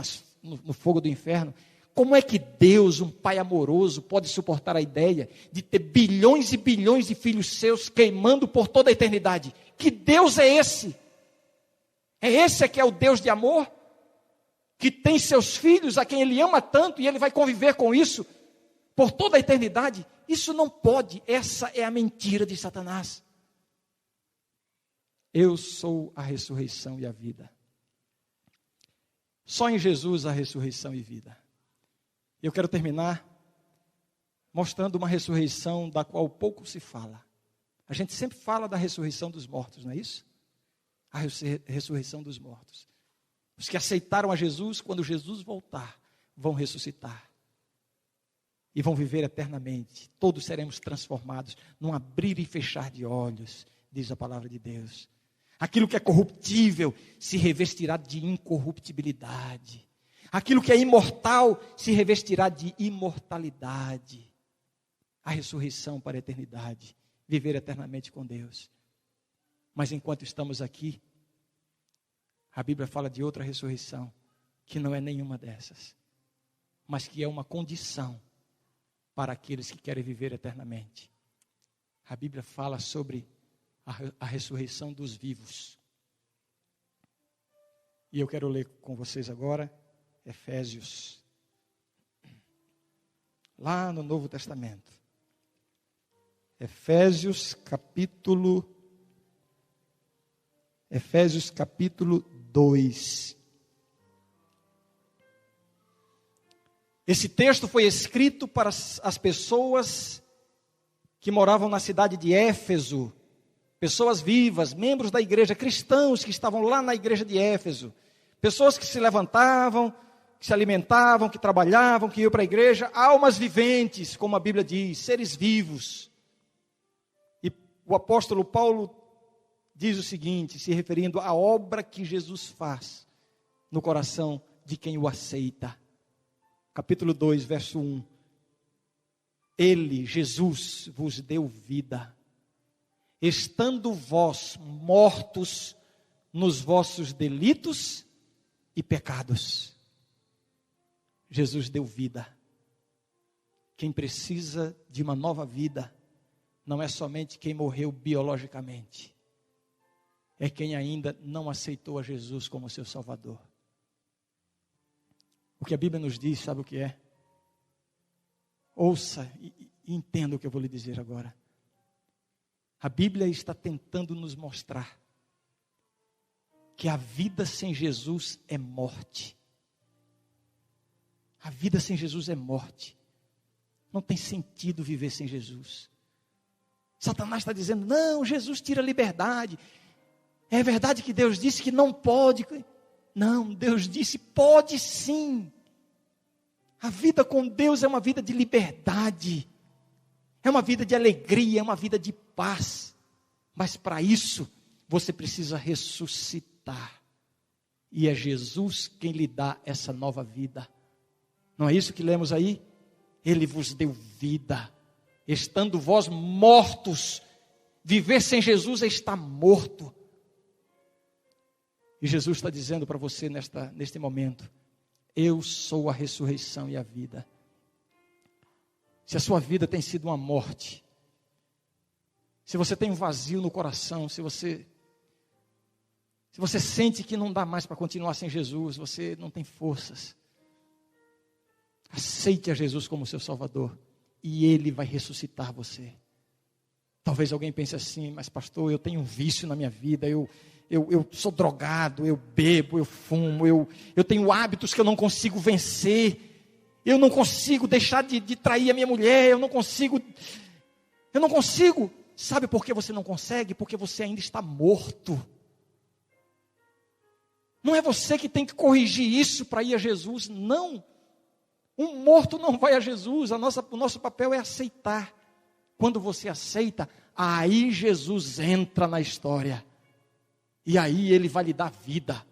no fogo do inferno, Como é que Deus, um pai amoroso, pode suportar a ideia de ter bilhões e bilhões de filhos seus queimando por toda a eternidade? Que Deus é esse? É esse que é o Deus de amor? Que tem seus filhos a quem Ele ama tanto e Ele vai conviver com isso por toda a eternidade? Isso não pode, essa é a mentira de Satanás. Eu sou a ressurreição e a vida. Só em Jesus há ressurreição e vida. Eu quero terminar mostrando uma ressurreição da qual pouco se fala. A gente sempre fala da ressurreição dos mortos, não é isso? A ressurreição dos mortos. Os que aceitaram a Jesus, quando Jesus voltar, vão ressuscitar. E vão viver eternamente. Todos seremos transformados num abrir e fechar de olhos, diz a palavra de Deus. Aquilo que é corruptível se revestirá de incorruptibilidade. Aquilo que é imortal se revestirá de imortalidade. A ressurreição para a eternidade. Viver eternamente com Deus. Mas enquanto estamos aqui, a Bíblia fala de outra ressurreição, que não é nenhuma dessas, mas que é uma condição para aqueles que querem viver eternamente. A Bíblia fala sobre a ressurreição dos vivos. E eu quero ler com vocês agora Efésios, lá no Novo Testamento. Efésios capítulo 2. Esse texto foi escrito para as pessoas que moravam na cidade de Éfeso, pessoas vivas, membros da igreja, cristãos que estavam lá na igreja de Éfeso, pessoas que se levantavam, que se alimentavam, que trabalhavam, que iam para a igreja, almas viventes, como a Bíblia diz, seres vivos. E o apóstolo Paulo diz o seguinte, se referindo à obra que Jesus faz no coração de quem o aceita. Capítulo 2, verso 1. Ele, Jesus, vos deu vida, estando vós mortos nos vossos delitos e pecados. Jesus deu vida. Quem precisa de uma nova vida não é somente quem morreu biologicamente, é quem ainda não aceitou a Jesus como seu Salvador. O que a Bíblia nos diz, sabe o que é? Ouça e entenda o que eu vou lhe dizer agora. A Bíblia está tentando nos mostrar que a vida sem Jesus é morte. A vida sem Jesus é morte. Não tem sentido viver sem Jesus. Satanás está dizendo, não, Jesus tira a liberdade. É verdade que Deus disse que não pode. Não, Deus disse, pode sim. A vida com Deus é uma vida de liberdade. É uma vida de alegria, é uma vida de paz. Mas para isso, você precisa ressuscitar. E é Jesus quem lhe dá essa nova vida. Não é isso que lemos aí? Ele vos deu vida. Estando vós mortos. Viver sem Jesus é estar morto. E Jesus está dizendo para você neste momento, eu sou a ressurreição e a vida. Se a sua vida tem sido uma morte, se você tem um vazio no coração, se você sente que não dá mais para continuar sem Jesus, você não tem forças, aceite a Jesus como seu Salvador, e Ele vai ressuscitar você. Talvez alguém pense assim, mas pastor, eu tenho um vício na minha vida, eu sou drogado, eu bebo, eu fumo, eu tenho hábitos que eu não consigo vencer, eu não consigo deixar de trair a minha mulher, eu não consigo. Sabe por que você não consegue? Porque você ainda está morto. Não é você que tem que corrigir isso para ir a Jesus, não. Um morto não vai a Jesus, o nosso papel é aceitar. Quando você aceita, aí Jesus entra na história. E aí Ele vai lhe dar vida.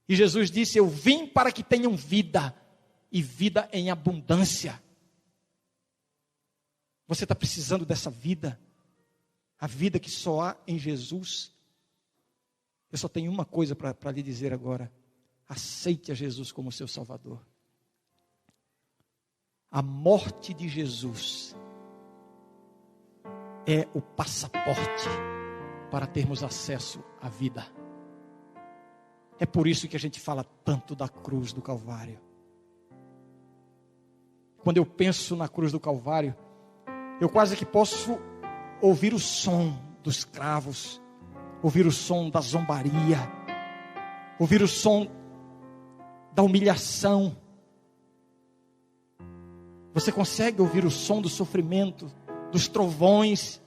E Jesus disse, eu vim para que tenham vida, e vida em abundância. Você está precisando dessa vida? A vida que só há em Jesus? Eu só tenho uma coisa para lhe dizer agora. Aceite a Jesus como seu Salvador. A morte de Jesus é o passaporte para termos acesso à vida. É por isso que a gente fala tanto da cruz do Calvário. Quando eu penso na cruz do Calvário, eu quase que posso ouvir o som dos cravos, ouvir o som da zombaria, ouvir o som da humilhação. Você consegue ouvir o som do sofrimento, dos trovões?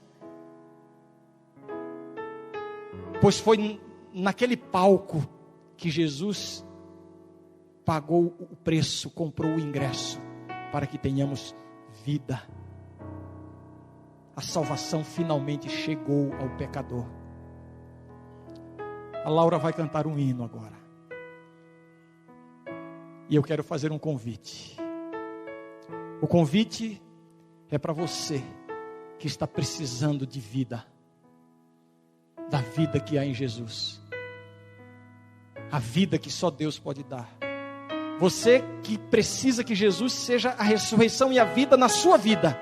Pois foi naquele palco que Jesus pagou o preço, comprou o ingresso para que tenhamos vida. A salvação finalmente chegou ao pecador. A Laura vai cantar um hino agora. E eu quero fazer um convite. O convite é para você que está precisando de vida, da vida que há em Jesus, a vida que só Deus pode dar. Você que precisa que Jesus seja a ressurreição e a vida na sua vida.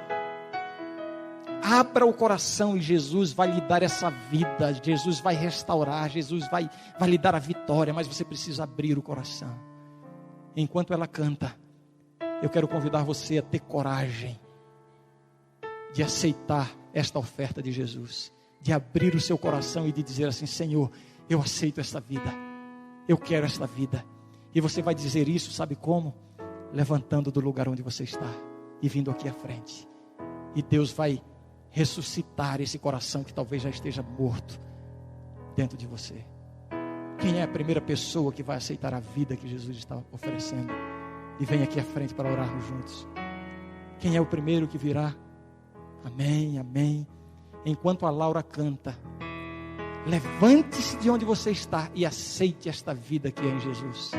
Abra o coração e Jesus vai lhe dar essa vida. Jesus vai restaurar, Jesus vai lhe dar a vitória, mas você precisa abrir o coração. Enquanto ela canta, eu quero convidar você a ter coragem de aceitar esta oferta de Jesus, de abrir o seu coração e de dizer assim: Senhor, eu aceito esta vida, eu quero esta vida. E você vai dizer isso, sabe como? Levantando do lugar onde você está e vindo aqui à frente. E Deus vai ressuscitar esse coração que talvez já esteja morto dentro de você. Quem é a primeira pessoa que vai aceitar a vida que Jesus está oferecendo? E vem aqui à frente para orarmos juntos. Quem é o primeiro que virá? Amém, amém. Enquanto a Laura canta, levante-se de onde você está e aceite esta vida que é em Jesus.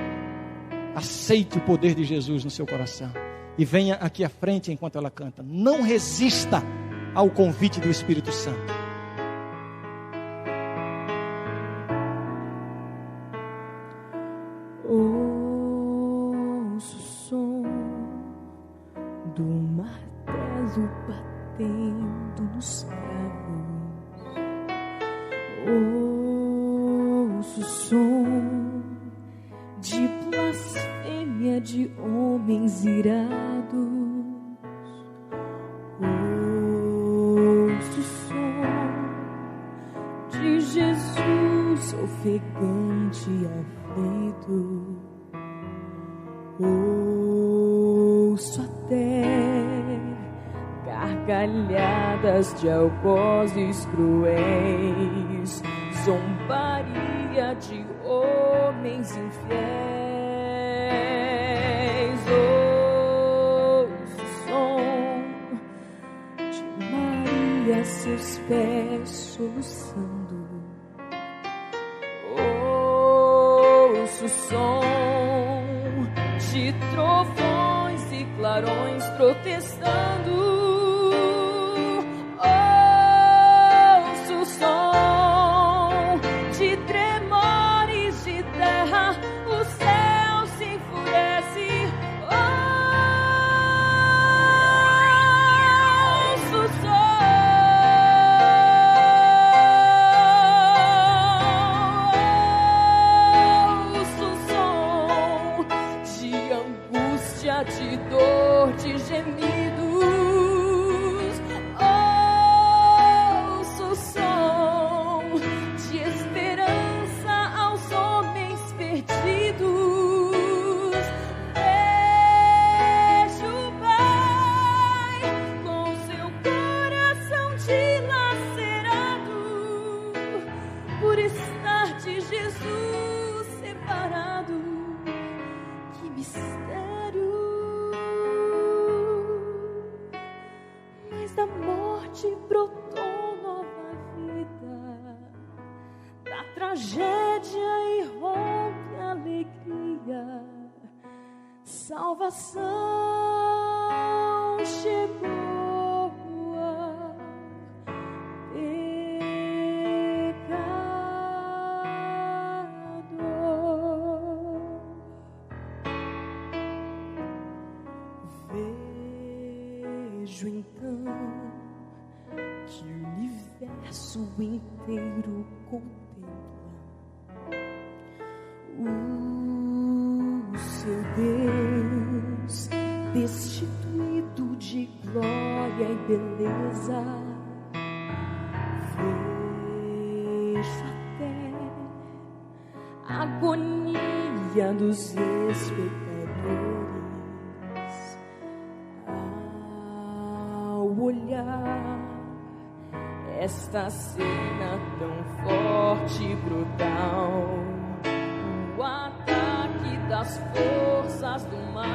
Aceite o poder de Jesus no seu coração. E venha aqui à frente enquanto ela canta. Não resista ao convite do Espírito Santo. Ouço o som do martelo batendo nos cravos. Ouço o som de blasfêmia de homens irados. Ouço o som de Jesus ofegante e aflito. Ouço até gargalhadas de algozes cruéis, zombaria de homens infiéis. Ouço o som de Maria a seus pés soluçando. Ouço o som de trovões e clarões protestando. Ouço o som de tremores de terra, o céu se enfurece. Ouço o som de angústia, de dor, de gemidos. Ouço o som de esperança aos homens perdidos. Vejo o Pai com seu coração dilacerado por estar de Jesus separado. Que mistério! Mas da morte brotou nova vida, da tragédia irrompe a alegria. Salvação chegou a pecador. Vejo então que o universo inteiro contempla o seu Deus, destituído de glória e beleza. Vejo até a agonia dos espectadores ao olhar esta cena tão forte e brutal, o ataque das forças do mal.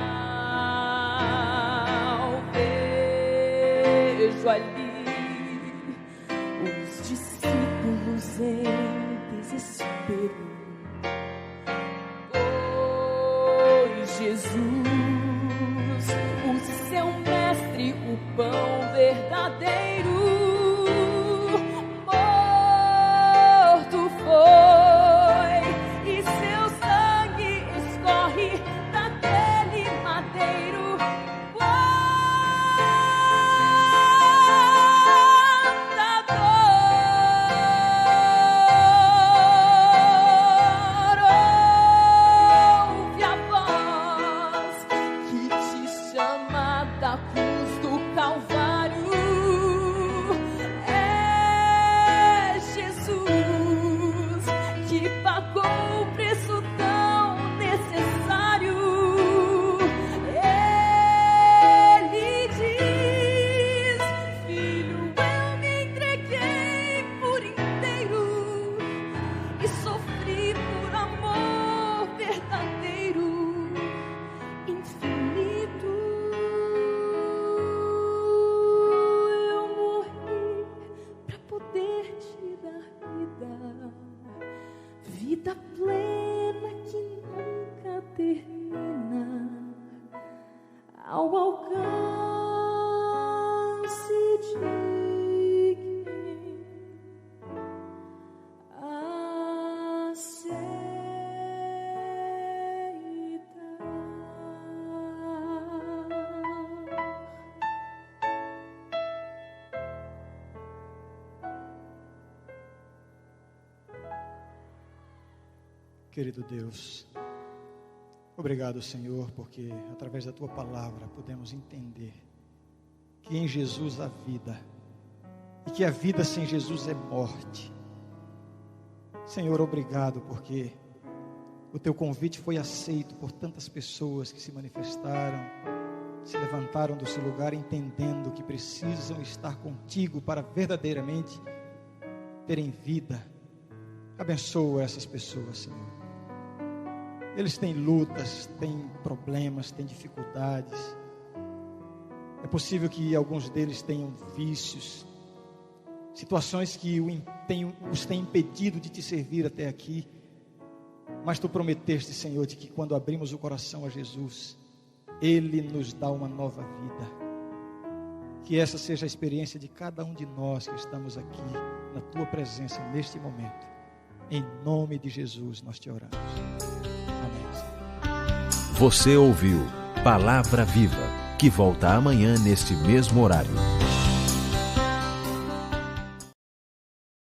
Vejo ali os discípulos em desespero, pois Jesus, o seu mestre, o pão verdadeiro, morto foi, e seu sangue escorre daquele madeiro. Quanta dor! Ouve a voz que te chama da cruz do Calvário. É Jesus que pagou o preço tão necessário. Ele diz: filho, eu me entreguei por inteiro e sofri por amor verdadeiro, infinito. Eu morri pra poder te dar vida, vida plena que nunca termina, ao alcance de quem aceita. Querido Deus, obrigado, Senhor, porque através da Tua palavra podemos entender que em Jesus há vida e que a vida sem Jesus é morte. Senhor, obrigado porque o Teu convite foi aceito por tantas pessoas que se manifestaram, se levantaram do seu lugar entendendo que precisam estar contigo para verdadeiramente terem vida. Abençoa essas pessoas, Senhor. Eles têm lutas, têm problemas, têm dificuldades. É possível que alguns deles tenham vícios, situações que os têm impedido de te servir até aqui. Mas Tu prometeste, Senhor, de que quando abrimos o coração a Jesus, Ele nos dá uma nova vida. Que essa seja a experiência de cada um de nós que estamos aqui na Tua presença neste momento. Em nome de Jesus nós te oramos. Amém. Você ouviu Palavra Viva, que volta amanhã neste mesmo horário.